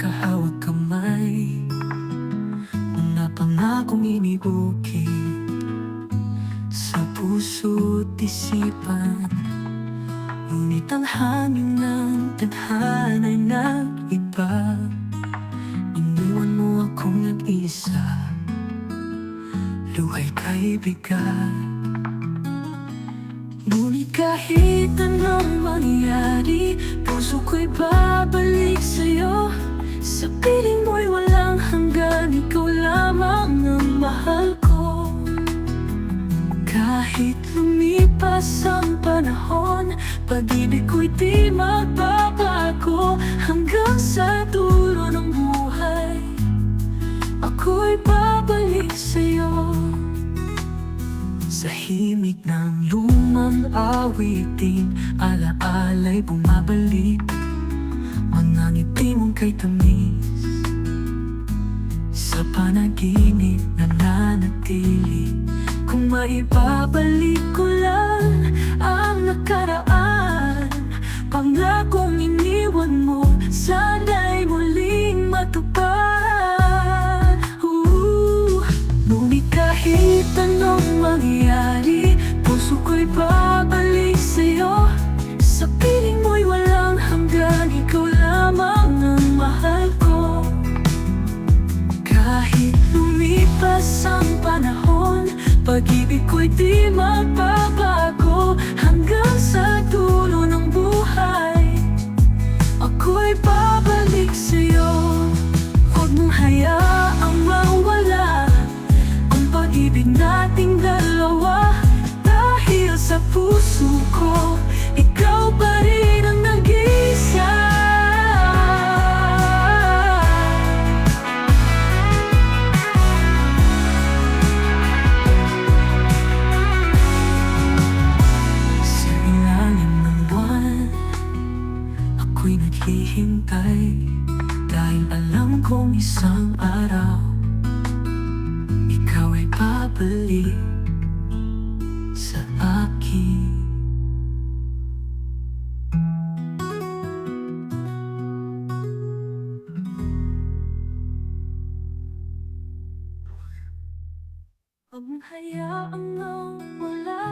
magkahawag kamay, mga pangakong inibukid sa puso't isipan. Ngunit ang hangin ng tadhana'y nag-iba. Iniwan mo akong nag-isa, luhay kaibigan. Ngunit kahit anong mangyari, puso ko'y babalik sa'yo. Sa piling mo'y walang hanggan, ikaw lamang ang mahal ko. Kahit lumipas ang panahon, pag-ibig ko'y di magbabago. Hanggang sa dulo ng buhay, ako'y babalik sa'yo. Sa himig ng lumang awitin, alaala'y bumabalik. Mga ngiti mong kay tamis, sa panaginip nananatili. Kung maibabalik ko lang ang nakaraan, pangakong iniwan mo, sana'y muling matupad. Ngunit kahit anong mangyari, puso ko'y babalik sa'yo. Sa piling mo'y walang hanggan, ikaw lamang ang mahal ko. Kahit lumipas ang panahon, pag-ibig ko'y di magbabago. Hanggang sa dulo ng buhay, ako'y babalik sa'yo. Huwag mong hayaang mawala ang pag-ibig nating dalawa. Dahil sa puso ko, ikaw pa rin ang nag-iisa. Sa ilalim ng buwan, ako'y naghihintay. Dahil alam kong isang araw, ikaw ay babalik sa akin. Huwag mong hayaang mawala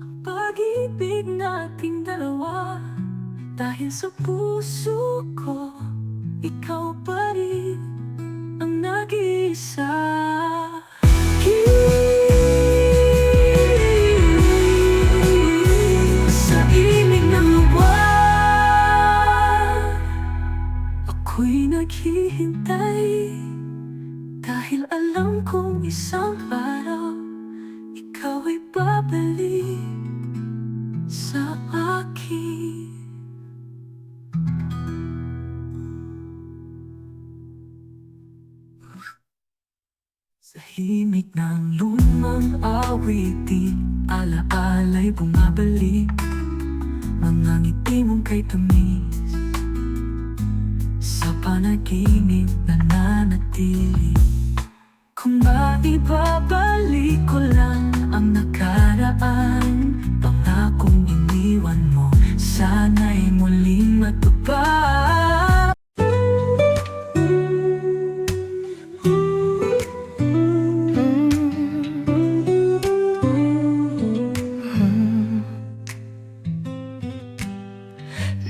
ang pag-ibig nating dalawa. Dahil sa puso ko, ikaw pa rin ang nag-iisa. Sa imig ng buwan, ako'y naghihintay. Dahil alam kong isang araw, ikaw ay babalik sa akin. Sa himig ng lumang awitin, alaala'y bumabalik. Mga ngiti mong kay tamis, sa panaginip nananatili. Kung maibabalik ko lang ang nakaraan, pangakong iniwan mo, sana'y muling matupad.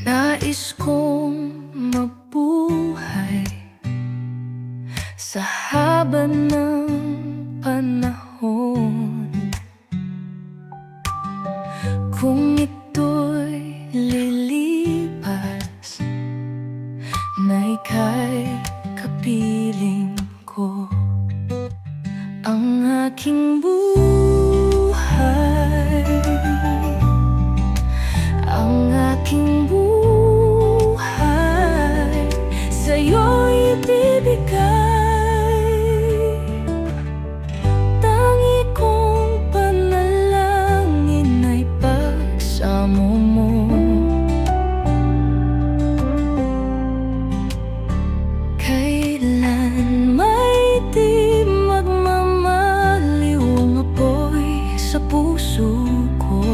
Nais kong mabuhay sa haba ng panahon. Kung ito'y lilipas, na ika'y kapiling ko. Ang aking buhay, ang aking buhay, sa'yo'y ibibigay. Tangi kong panalangin ay pagsamo mo. Kailan may di magmamaliw ang apoy sa puso ko.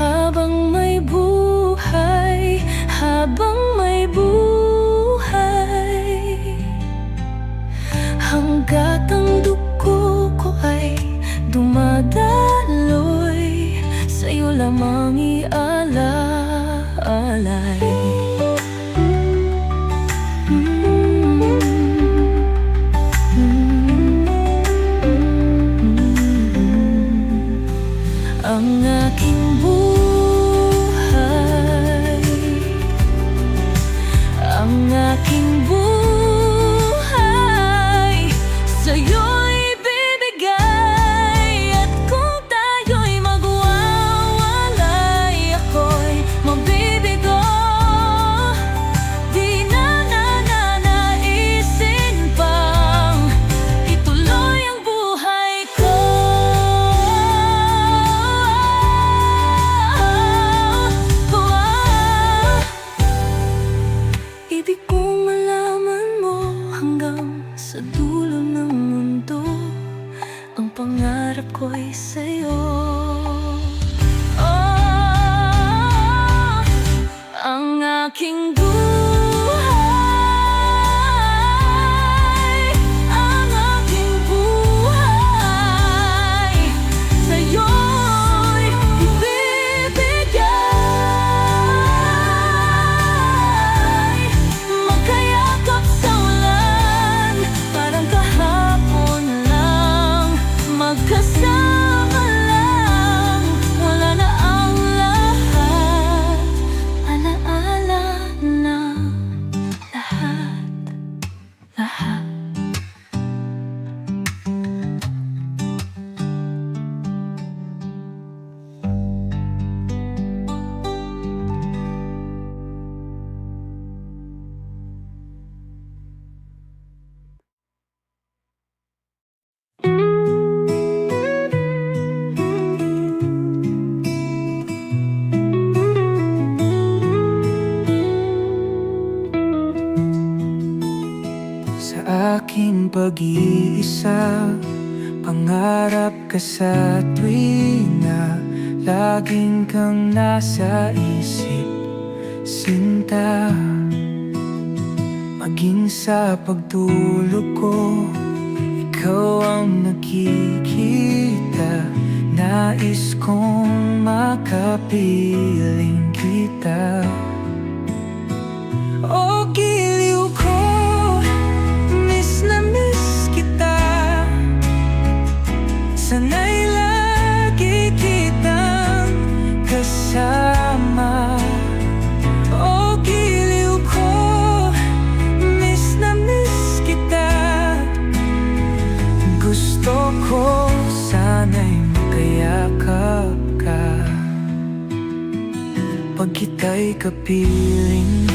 Habang may buhay, habang may may buhay. Hanggat ang dugo ko ay dumadaloy, sa'yo lamang iaalaalay. Ang aking buhay, ang aking buhay, sa'yo'y bibigay. At kung tayo'y magwawalay, ako'y mabibigo. Di na nananaisin pang ituloy ang buhay ko. Ibig kong malaman mo hanggang sa dulo ng mundo, ang pangarap ko'y sa'yo. Oh, ang aking buhay, ang aking buhay, sa'yo'y ibibigay. Magkayakap sa ulan, parang kahapon lang. Magkasama lang, wala na ang lahat. Alaala na lahat, lahat. Sa aking pag-iisa, pangarap ka sa tuwina, laging kang nasa isip, sinta. Maging sa pagtulog ko, ikaw ang nakikita. Nais kong makapiling kita. O giliw ko, miss na miss kita. Sana'y lagi kitang kasama. O giliw ko, miss na miss kita. Gusto ko sana'y makayakap ka. Pag kita'y kapiling,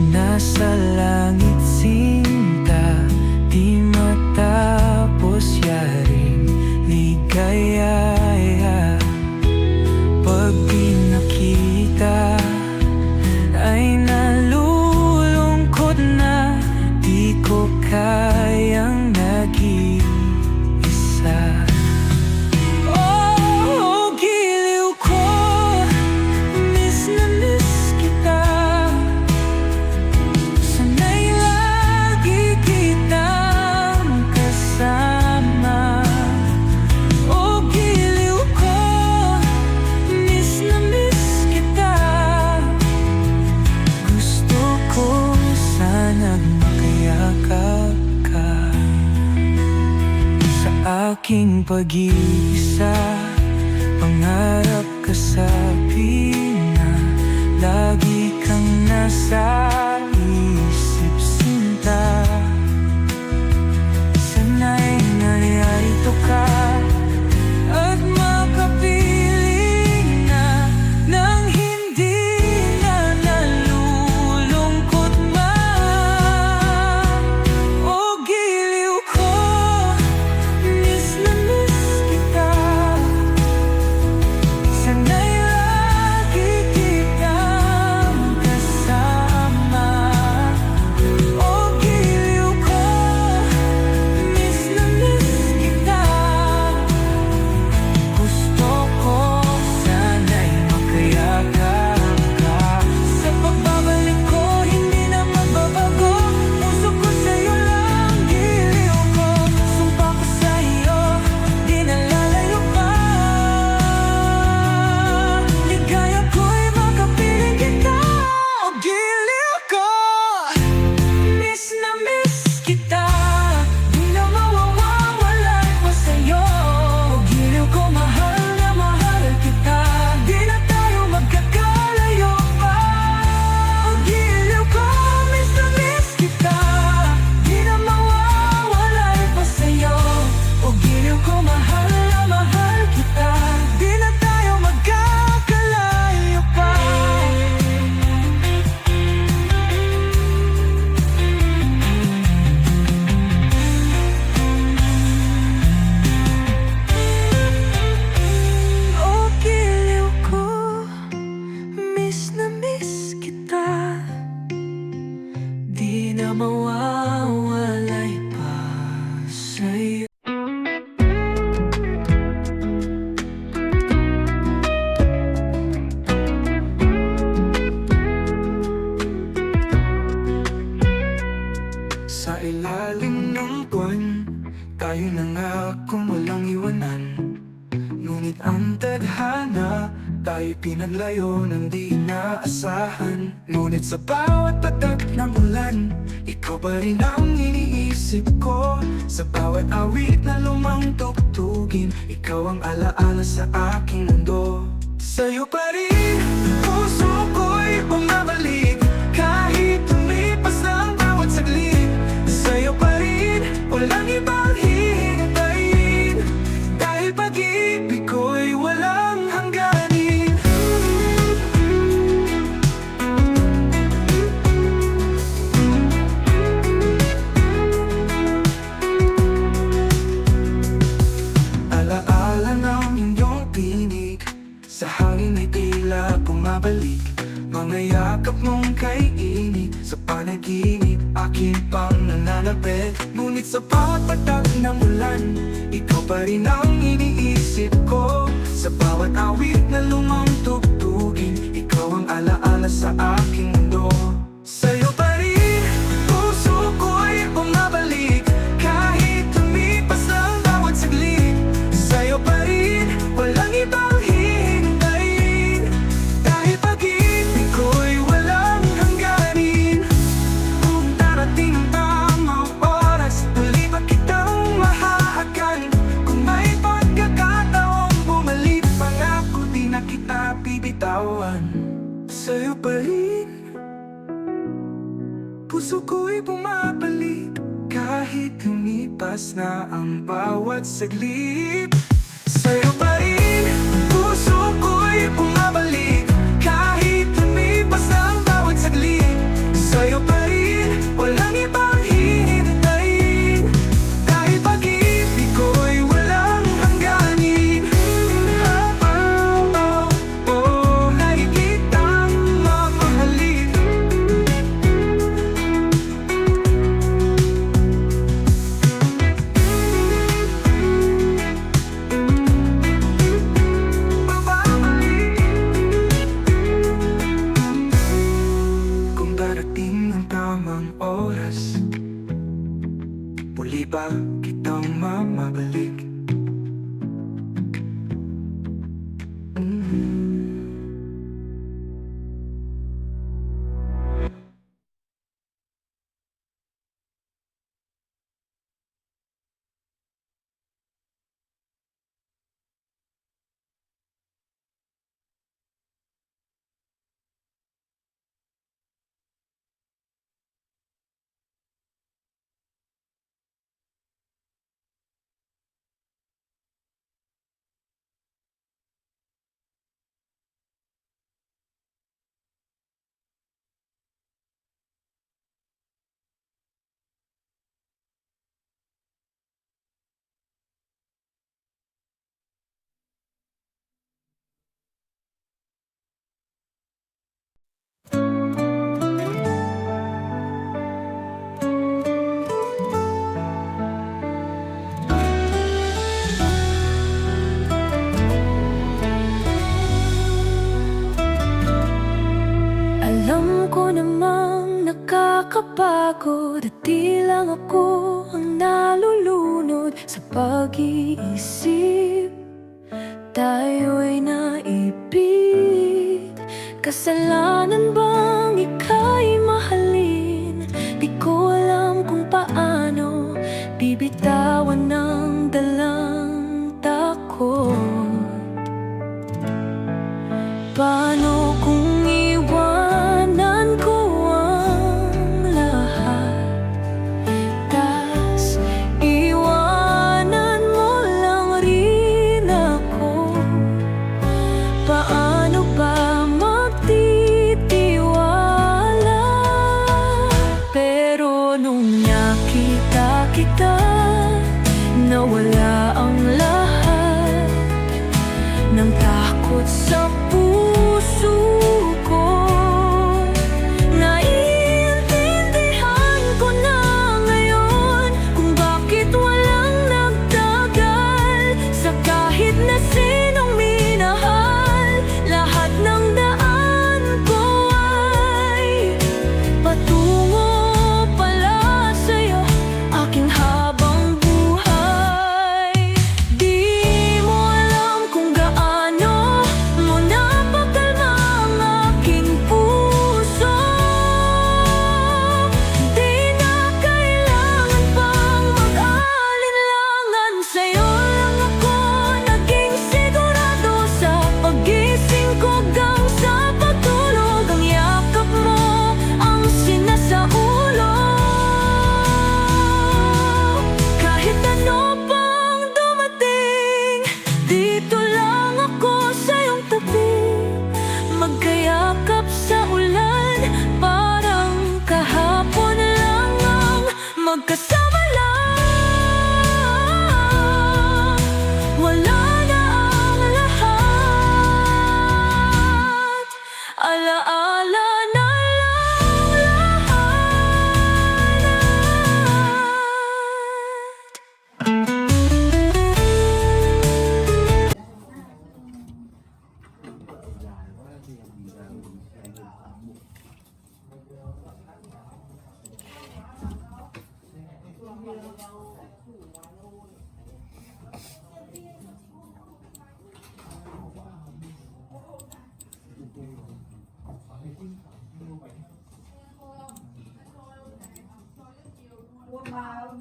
nasa langit sinta, di matapos yaring ligaya. Pag di nakita, ay nalulungkot na, di ko kayang nag-iisa. Oh, giliw ko, miss na miss kita. Sana'y lagi kitang kasama. Oh, giliw ko, miss na miss kita. Gusto ko sana'ng makayakap ka. Sa aking pag-iisa, pangarap ka sa pina, lagi kang nasa isip, sinta. Sana'y narito ka at makapiling na, nang hindi na nalulungkot man. O giliw ko, miss na miss kita. Sana'y lagi kitang kasama. mawawalay pa sa'yo. Sa ilalim ng buwan, tayo nangakong walang iwanan. Ngunit ang tadhana, tayo'y pinaglayo ng di inaasahan. Ngunit sa bawat patak ng ulan, ikaw pa rin ang iniisip ko. Sa bawat awit na lumang tugtugin, ikaw ang alaala sa aking mundo. Sa'yo pa rin, puso ko'y bumabalik, kahit tumipas ang bawat saglit. Sa'yo pa rin, walang ibang hihintayin, dahil pag-ibig ko'y walang hangganin. Alaala ng inyong tinig, sa hangin ay tila bumabalik. Mga yakap mong kaiinit, sa panaginip akin pang nananabik. Ngunit sa bawat patak ng ulan, ikaw pa rin ang iniisip ko. Sa bawat awit na lumang tugtugin, ikaw ang alaala sa aking mundo. Sa'yo pa rin, puso ko'y bumabalik, kahit tumipas ang bawat saglit. Sa'yo pa rin, walang ibang hihintayin, dahil pag-ibig ko'y walang hangganin. Kung darating ang tamang oras, muli pa kitang mahahagan. Kung may pagkakataong bumalik, pangako di na kita bibitawan. Sa'yo pa rin, puso ko'y bumabalik, kahit lumipas na ang bawat saglit. Sa'yo pa rin, puso ko'y bumabalik, kahit lumipas na ang bawat saglit. Sa'yo pa rin, walang ibang hihintayin, dahil pag-ibig ko'y walang hangganin. Lagi kitang mamahalin. Kung darating ang tamang oras, muli ba kitang mamabalik? Alam ko namang nakakapagod at di lang ako ang nalulunod sa pag-iisip. Tayo'y naipit, kasalanan bang ika'y mahalin? Di ko alam kung paano bibitawan ng dalang takot. Paano kung iwanan ko ang lahat, tas iwanan mo lang rin ako? Paano ba magtitiwala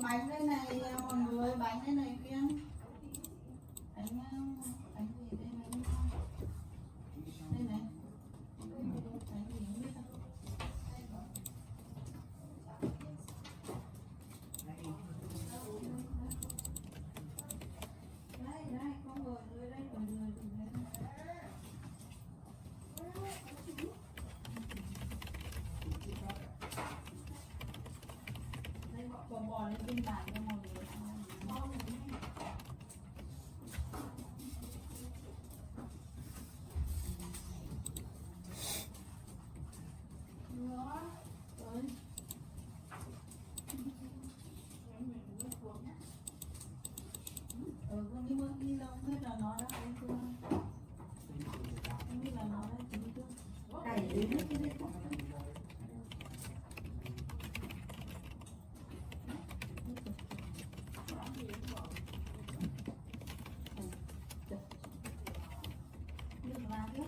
bánh đây này mọi người, bánh đây này kia. Bánh gì đây này? Đây này. Bánh gì không biết đâu. Đây, con người đây, người. Đây bò lên trên bàn cho mọi người ăn. Con đi mưa đi đâu không biết là nó đã ăn chưa? Không biết là nó đã chín chưa? Cày đến cái đấy. Nước lá hết.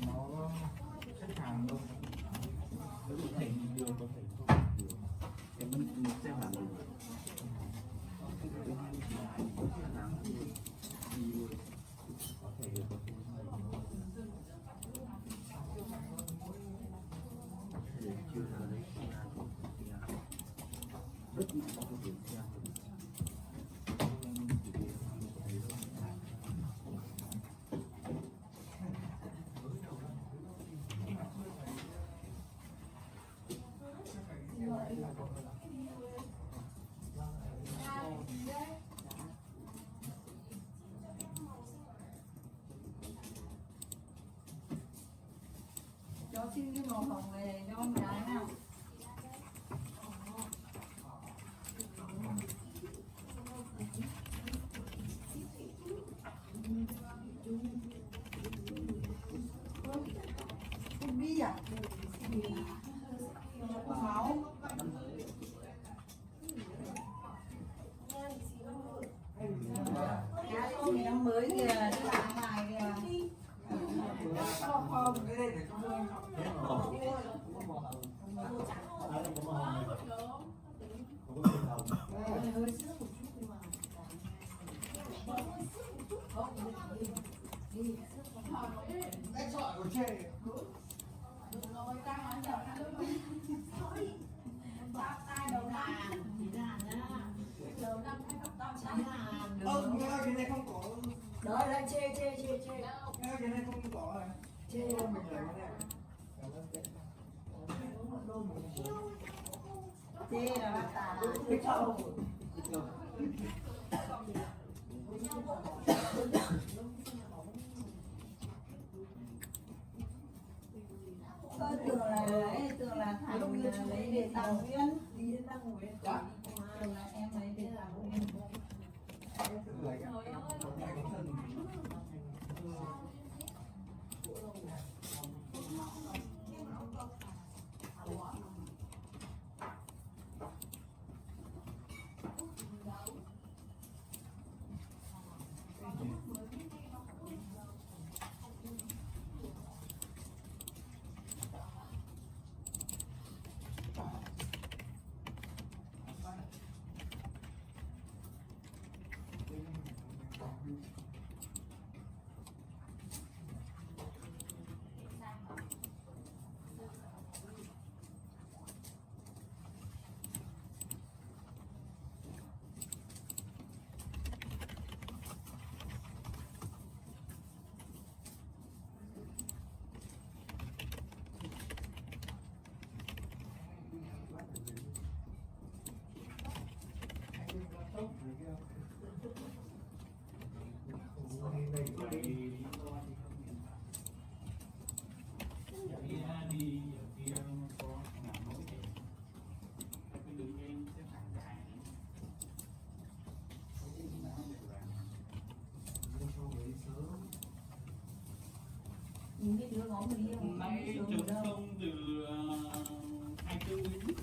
Nó khách hàng luôn. Nếu bị thành đường có thể không được. Em mình sẽ làm được. Có thể được. Chưa là đấy. Rất nhiều có thể theo. Cho xin cái màu hồng về cho con gái nào. Không bi à? Máu. Cá tôm miếng mới kìa, đi làm ngoài kìa. Không, cái này để cho Rồi căng ở giờ nó luôn. Tao tay đầu đàn. Chỉ đàn á. Đầu năm cái tóc tóc chỉ đàn. cái này không có. Đó là chê. Cái này không có rồi. Chê Mình làm cái này. chê là bác tà. Cái trâu. Tôi tưởng là thằng lấy để tặng Nguyên. Đi đến tặng Nguyên. Tưởng là em lấy để tặng Nguyên. Đi ở kia có làm nối thì cái đường dây xếp hàng dài Những cái đứa ngõ mình đi không? máy trục thông từ 24 đến